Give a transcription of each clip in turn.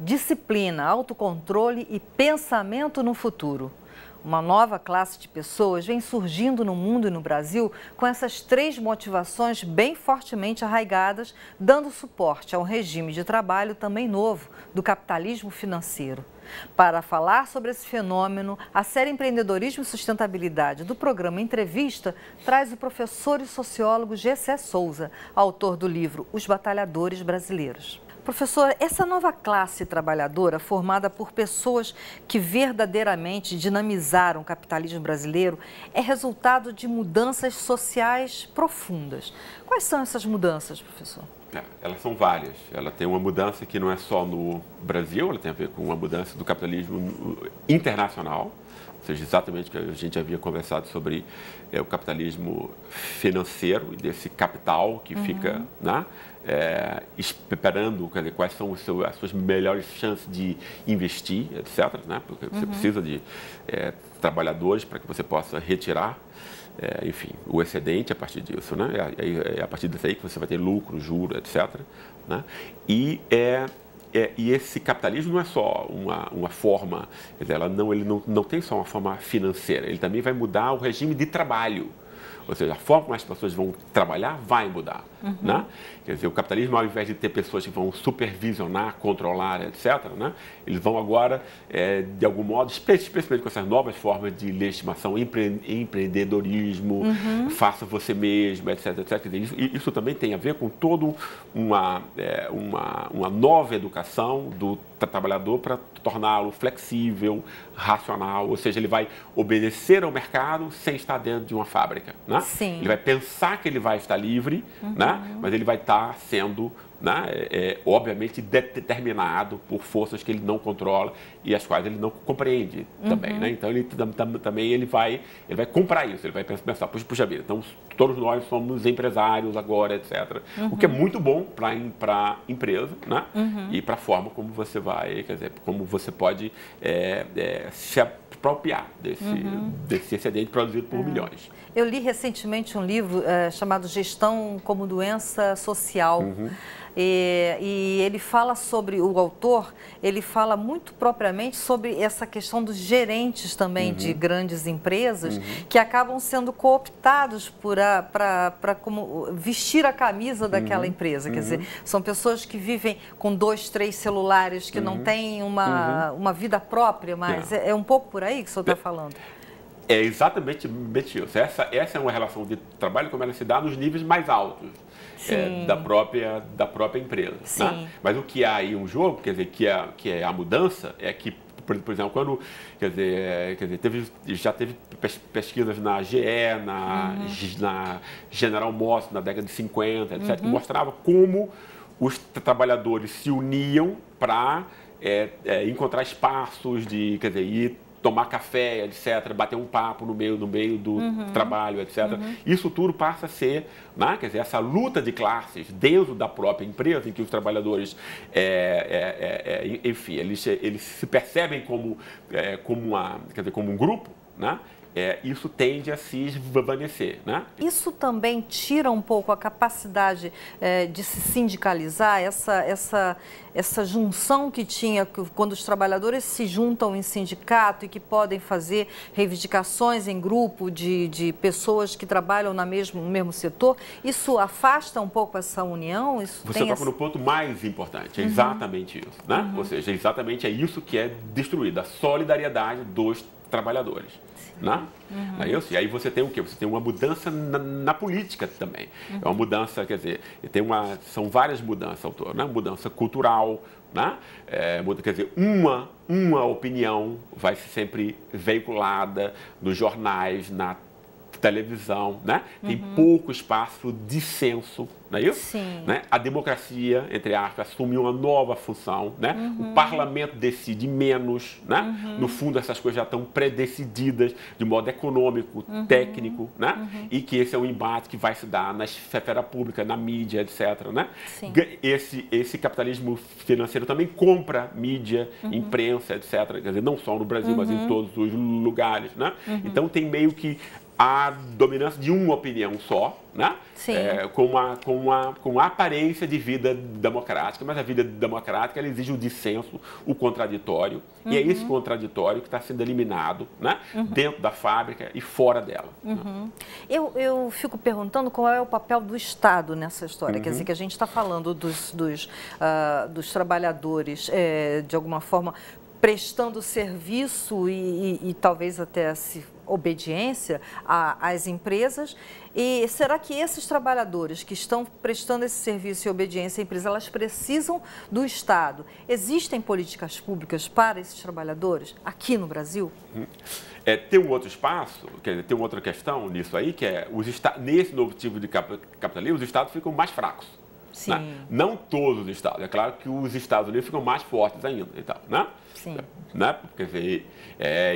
disciplina, autocontrole e pensamento no futuro. Uma nova classe de pessoas vem surgindo no mundo e no Brasil com essas três motivações bem fortemente arraigadas, dando suporte a um regime de trabalho também novo, do capitalismo financeiro. Para falar sobre esse fenômeno, a série Empreendedorismo e Sustentabilidade do programa Entrevista traz o professor e sociólogo Gessé Souza, autor do livro Os Batalhadores Brasileiros. Professor, essa nova classe trabalhadora, formada por pessoas que verdadeiramente dinamizaram o capitalismo brasileiro, é resultado de mudanças sociais profundas. Quais são essas mudanças, professor? Elas são várias. Ela tem uma mudança que não é só no Brasil, ela tem a ver com uma mudança do capitalismo internacional, ou seja, exatamente o que a gente havia conversado sobre o capitalismo financeiro e desse capital que fica, né, esperando, quer dizer, quais são as suas melhores chances de investir, etc., né, porque você precisa de trabalhadores para que você possa retirar, enfim, o excedente a partir disso, né? É a partir disso aí que você vai ter lucro, juro, etc., né? E esse capitalismo não é só uma forma, quer dizer, ele não tem só uma forma financeira, ele também vai mudar o regime de trabalho. Ou seja, a forma como as pessoas vão trabalhar vai mudar, né? Quer dizer, o capitalismo, ao invés de ter pessoas que vão supervisionar, controlar, etc., né? Eles vão agora, de algum modo, especialmente com essas novas formas de legitimação, empreendedorismo, faça você mesmo, etc., etc. Quer dizer, isso também tem a ver com toda uma nova educação do trabalhador para torná-lo flexível, racional, ou seja, ele vai obedecer ao mercado sem estar dentro de uma fábrica, né? Sim. Ele vai pensar que ele vai estar livre, né? Mas ele vai estar sendo, né, obviamente determinado por forças que ele não controla e as quais ele não compreende também, né? Então ele também ele vai comprar isso, ele vai pensar, puxa vida, então todos nós somos empresários agora, etc. O que é muito bom para a empresa, né? E para a forma como você vai, quer dizer, como você pode se apropriar desse excedente produzido por milhões. Eu li recentemente um livro chamado Gestão como Doença Social. E ele fala sobre, o autor, ele fala muito propriamente sobre essa questão dos gerentes também de grandes empresas que acabam sendo cooptados para vestir a camisa daquela empresa. Quer dizer, são pessoas que vivem com 2, 3 celulares, que não têm uma vida própria, mas é um pouco por aí que o senhor está falando. É exatamente isso. Essa é uma relação de trabalho como ela se dá nos níveis mais altos. Da própria empresa. Né? Mas o que há aí um jogo, quer dizer, que é a mudança, é que, por exemplo, quando, quer dizer, já teve pesquisas na GE, na General Motors, na década de 50, etc., que mostrava como os trabalhadores se uniam para encontrar espaços de, quer dizer, ir tomar café, etc., bater um papo no meio do trabalho, etc. Isso tudo passa a ser, né, quer dizer, essa luta de classes dentro da própria empresa, em que os trabalhadores, enfim, eles se percebem como um grupo, né? Isso tende a se esvanecer, né? Isso também tira um pouco a capacidade de se sindicalizar, essa junção que tinha quando os trabalhadores se juntam em sindicato e que podem fazer reivindicações em grupo de pessoas que trabalham no mesmo setor. Isso afasta um pouco essa união? Você toca no ponto mais importante, é exatamente isso, né? Ou seja, exatamente é isso que é destruído, a solidariedade dos trabalhadores. Né? É isso? E aí você tem o quê? Você tem uma mudança na política também. É uma mudança, quer dizer, são várias mudanças, autor, né? Mudança cultural, né? Quer dizer, uma opinião vai ser sempre veiculada nos jornais, na televisão, né? Tem pouco espaço de dissenso, não é isso? Sim. Né? A democracia, entre aspas, assume uma nova função, né? O parlamento decide menos, né? No fundo, essas coisas já estão predecididas de modo econômico, técnico, né? E que esse é um embate que vai se dar na esfera pública, na mídia, etc., né? Sim. Esse capitalismo financeiro também compra mídia, imprensa, etc., quer dizer, não só no Brasil, mas em todos os lugares, né? Então tem meio que a dominância de uma opinião só, né? Sim. Com uma aparência de vida democrática, mas a vida democrática ela exige o dissenso, o contraditório, e é esse contraditório que está sendo eliminado, né? Dentro da fábrica e fora dela. Né? Eu fico perguntando qual é o papel do Estado nessa história, quer dizer, que a gente está falando dos trabalhadores, de alguma forma, prestando serviço e talvez até obediência às empresas. E será que esses trabalhadores que estão prestando esse serviço e obediência à empresa, elas precisam do Estado? Existem políticas públicas para esses trabalhadores aqui no Brasil? Tem um outro espaço, quer dizer, tem uma outra questão nisso aí, que é nesse novo tipo de capitalismo, os Estados ficam mais fracos. Sim. Né? Não todos os Estados. É claro que os Estados Unidos ficam mais fortes ainda. E tal, né? Sim. Né? Quer dizer,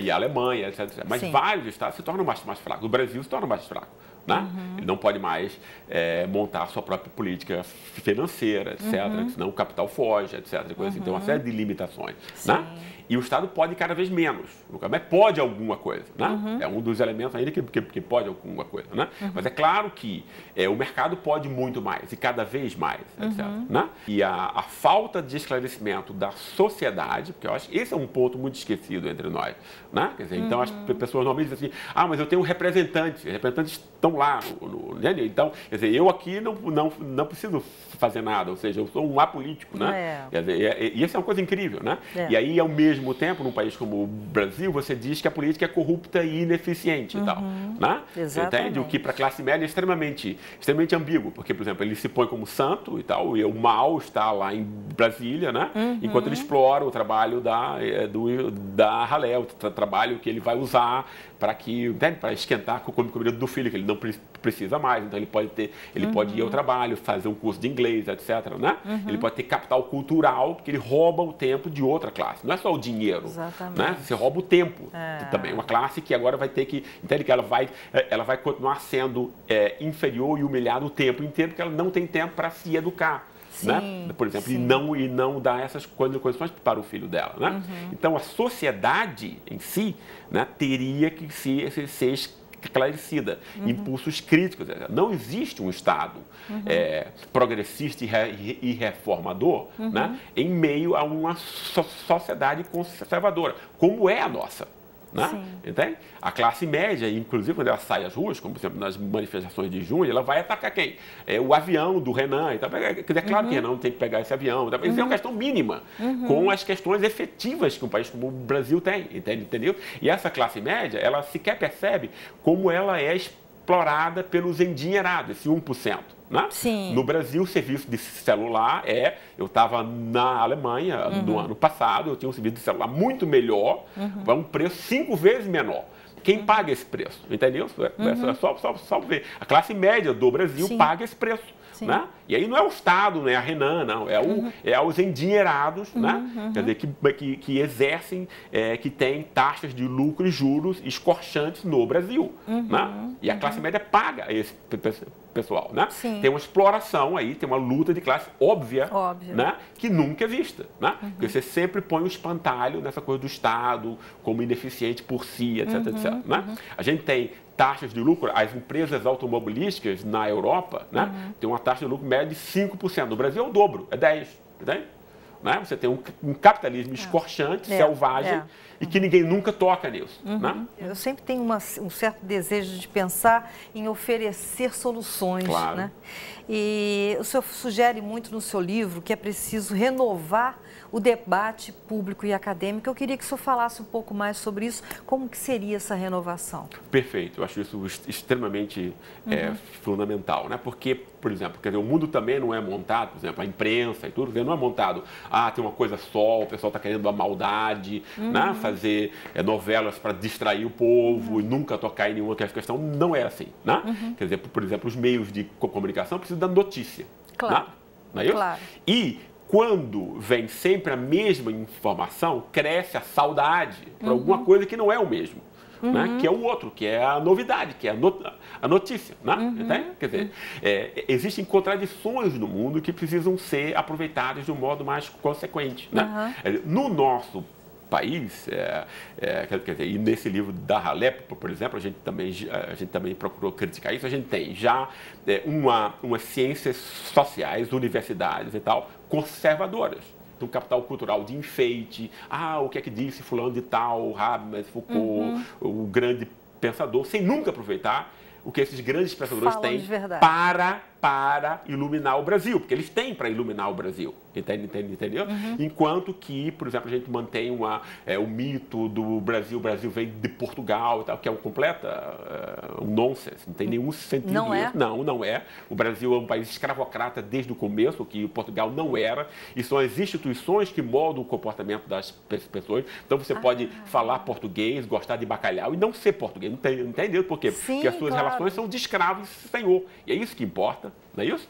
e a Alemanha, etc. Mas Sim. vários Estados se tornam mais fracos. O Brasil se torna mais fraco. Né? Ele não pode mais montar a sua própria política financeira, etc. Senão o capital foge, etc. Coisa assim. Tem uma série de limitações. Né? E o Estado pode cada vez menos, mas pode alguma coisa. Né? É um dos elementos ainda que pode alguma coisa. Né? Mas é claro que o mercado pode muito mais, e cada vez mais, etc. Né? E a falta de esclarecimento da sociedade, porque eu acho que esse é um ponto muito esquecido entre nós. Né? Quer dizer, então as pessoas normalmente dizem assim, mas eu tenho representantes estão lá. Então, quer dizer, eu aqui não preciso fazer nada, ou seja, eu sou um apolítico. Né? Quer dizer, e isso é uma coisa incrível. Né? E aí, ao mesmo tempo, num país como o Brasil, você diz que a política é corrupta e ineficiente e tal. Né? Entende? O que para a classe média é extremamente ambíguo, porque, por exemplo, ele se põe como santo e tal, e o mal está lá em Brasília, né? Enquanto ele explora o trabalho da ralé, o trabalho que ele vai usar para esquentar com a comida do filho, que ele não precisa mais, então ele pode ir ao trabalho, fazer um curso de inglês, etc. Né? Ele pode ter capital cultural, porque ele rouba o tempo de outra classe. Não é só o dinheiro. Né? Você rouba o tempo também. Uma classe que agora vai ter que... Entende que ela vai continuar sendo inferior e humilhada o tempo inteiro, porque ela não tem tempo para se educar. Né? Por exemplo, e não dar essas condições para o filho dela. Né? Então, a sociedade em si, né, teria que ser esclarecida. Impulsos críticos. Não existe um Estado progressista e reformador né, em meio a uma sociedade conservadora, como é a nossa. Né? Entende? A classe média, inclusive quando ela sai às ruas, como por exemplo nas manifestações de junho, ela vai atacar quem? O avião do Renan. Então, é claro que Renan tem que pegar esse avião. Isso é uma questão mínima com as questões efetivas que um país como o Brasil tem. Entendeu? E essa classe média, ela sequer percebe como ela é explorada pelos endinheirados, esse 1%. Né? No Brasil, o serviço de celular eu estava na Alemanha no ano passado, eu tinha um serviço de celular muito melhor, a um preço 5 vezes menor. Quem paga esse preço? Entendeu? É só ver. A classe média do Brasil paga esse preço. Né? E aí não é o Estado, não é a Renan, não. É os endinheirados, né? Quer dizer, que exercem, que têm taxas de lucro e juros escorchantes no Brasil. Né? E a classe média paga esse pessoal. Né? Tem uma exploração aí, tem uma luta de classe óbvia. Né? Que nunca é vista. Né? Porque você sempre põe o espantalho nessa coisa do Estado como ineficiente por si, etc. etc. Né? A gente tem taxas de lucro, as empresas automobilísticas na Europa, né, tem uma taxa de lucro média de 5%. No Brasil é o dobro, é 10%. Entende? Né? Você tem um capitalismo escorchante, selvagem, e que ninguém nunca toca nisso. Né? Eu sempre tenho um certo desejo de pensar em oferecer soluções. Claro. Né? E o senhor sugere muito no seu livro que é preciso renovar o debate público e acadêmico. Eu queria que o senhor falasse um pouco mais sobre isso. Como que seria essa renovação? Perfeito. Eu acho isso extremamente fundamental. Né? Porque, por exemplo, quer dizer, o mundo também não é montado, por exemplo, a imprensa e tudo, não é montado, tem uma coisa só, o pessoal está querendo a maldade, né? Fazer novelas para distrair o povo e nunca tocar em nenhuma questão. Não é assim. Né? Quer dizer, por exemplo, os meios de comunicação precisam da notícia. Claro. Né? Não é isso? Claro. E quando vem sempre a mesma informação, cresce a saudade para alguma coisa que não é o mesmo. Né? Que é o outro, que é a novidade, que é a notícia. Né? Quer dizer, existem contradições no mundo que precisam ser aproveitadas de um modo mais consequente. Né? No nosso país, quer dizer, e nesse livro da Ralé, por exemplo, a gente também procurou criticar isso. A gente tem já umas ciências sociais, universidades e tal, conservadoras. Um capital cultural de enfeite, o que é que disse fulano de tal, Habermas, Foucault, o grande pensador, sem nunca aproveitar o que esses grandes pensadores têm para iluminar o Brasil, porque eles têm para iluminar o Brasil, entendeu? Enquanto que, por exemplo, a gente mantém o mito do Brasil, o Brasil vem de Portugal, e tal, que é um um nonsense, não tem nenhum sentido. Não é? Não é. O Brasil é um país escravocrata desde o começo, o que Portugal não era, e são as instituições que moldam o comportamento das pessoas. Então você pode falar português, gostar de bacalhau e não ser português, entendeu? Por quê? Sim, porque as suas relações são de escravo e senhor, e é isso que importa. Não é isso?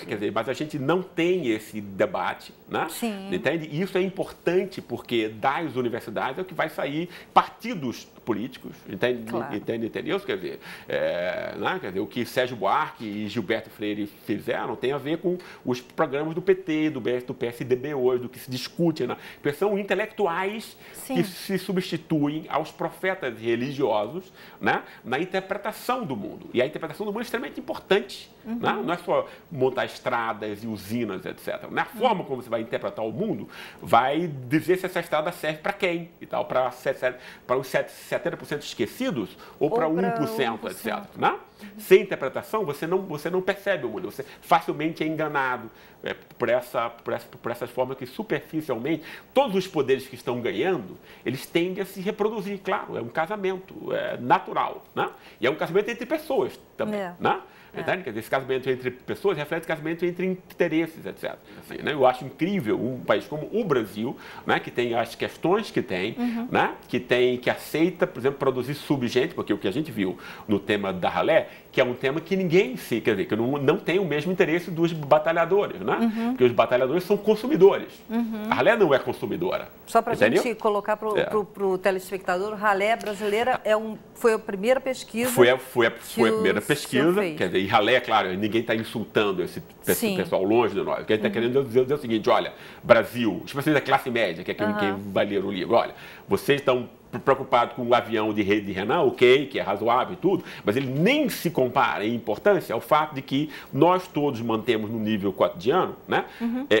Quer dizer, mas a gente não tem esse debate, né? Sim. Entende? E isso é importante porque das universidades é o que vai sair partidos políticos, entende? Claro. Entendeu? Quer dizer, quer dizer, o que Sérgio Buarque e Gilberto Freire fizeram tem a ver com os programas do PT, do PSDB hoje, do que se discute, né? Porque são intelectuais que se substituem aos profetas religiosos, né? Na interpretação do mundo. E a interpretação do mundo é extremamente importante. Né? Não é só montar estradas e usinas, etc. Na forma como você vai interpretar o mundo, vai dizer se essa estrada serve para quem e tal, para os 70% esquecidos ou para 1%, etc. Né? Sem interpretação, você não percebe o mundo, você facilmente é enganado por essas formas que, superficialmente, todos os poderes que estão ganhando, eles tendem a se reproduzir. Claro, é um casamento natural, né? E é um casamento entre pessoas também, né? Quer dizer, esse casamento entre pessoas reflete casamento entre interesses, etc. Assim, né? Eu acho incrível um país como o Brasil, né, que tem as questões que tem, né, que aceita, por exemplo, produzir subgente, porque o que a gente viu no tema da Ralé, que é um tema que ninguém quer dizer, que não tem o mesmo interesse dos batalhadores, né? Porque os batalhadores são consumidores. A Ralé não é consumidora. Só para a gente colocar para o telespectador, Ralé brasileira foi a primeira pesquisa. Foi a primeira pesquisa, quer dizer, e Ralé, claro, ninguém está insultando esse pessoal longe de nós. O que a gente está querendo dizer é o seguinte: olha, Brasil, especialmente a classe média, que é quem vai ler o livro, olha, vocês estão preocupados com o avião de Renan, ok, que é razoável e tudo, mas ele nem se compara em importância ao fato de que nós todos mantemos no nível cotidiano, né,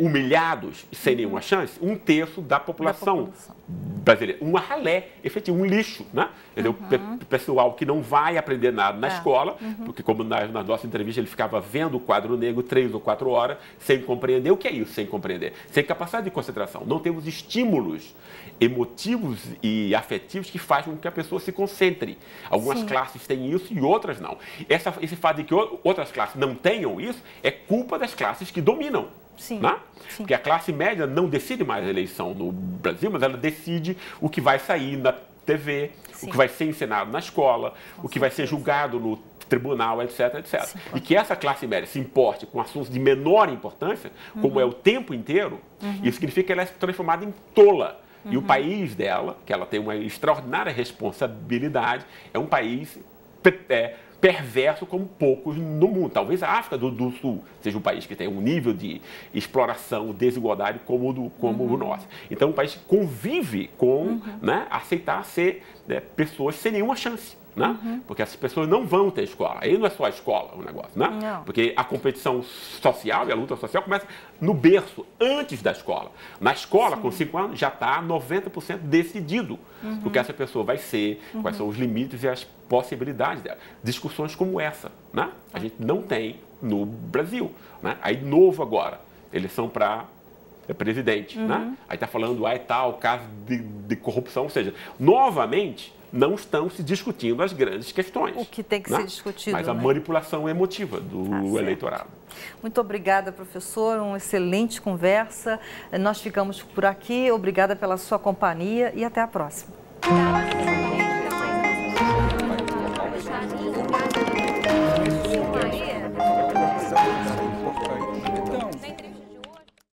humilhados e sem nenhuma chance, 1/3 da população brasileira. Uma ralé, efetivo, um lixo, né? Quer dizer, o pessoal que não vai aprender nada na escola, porque como na nossa entrevista ele ficava vendo o quadro negro 3 ou 4 horas, sem compreender. O que é isso, sem compreender? Sem capacidade de concentração. Não temos estímulos emotivos e afetivos que fazem com que a pessoa se concentre. Algumas classes têm isso e outras não. Esse fato de que outras classes não tenham isso é culpa das classes que dominam. Né? Porque a classe média não decide mais a eleição no Brasil, mas ela decide o que vai sair na TV, o que vai ser ensinado na escola, o que vai ser julgado no tribunal, etc, etc. E que essa classe média se importe com assuntos de menor importância, como é o tempo inteiro, isso significa que ela é transformada em tola. E o país dela, que ela tem uma extraordinária responsabilidade, é um país perverso como poucos no mundo. Talvez a África do Sul seja um país que tem um nível de exploração, desigualdade como o nosso. Então, um país que convive com aceitar ser pessoas sem nenhuma chance. Né? Porque essas pessoas não vão ter escola. Aí não é só a escola o negócio, né? Porque a competição social e a luta social começa no berço, antes da escola. Na escola, com 5 anos, já está 90% decidido o que essa pessoa vai ser, quais são os limites e as possibilidades dela. Discussões como essa, né? A gente não tem no Brasil. Né? Aí, novo agora, eleição para presidente. Né? Aí está falando, tal, caso de corrupção, ou seja, novamente, não estão se discutindo as grandes questões. O que tem que ser discutido. Mas a manipulação emotiva do eleitorado. Muito obrigada, professor. Uma excelente conversa. Nós ficamos por aqui. Obrigada pela sua companhia e até a próxima.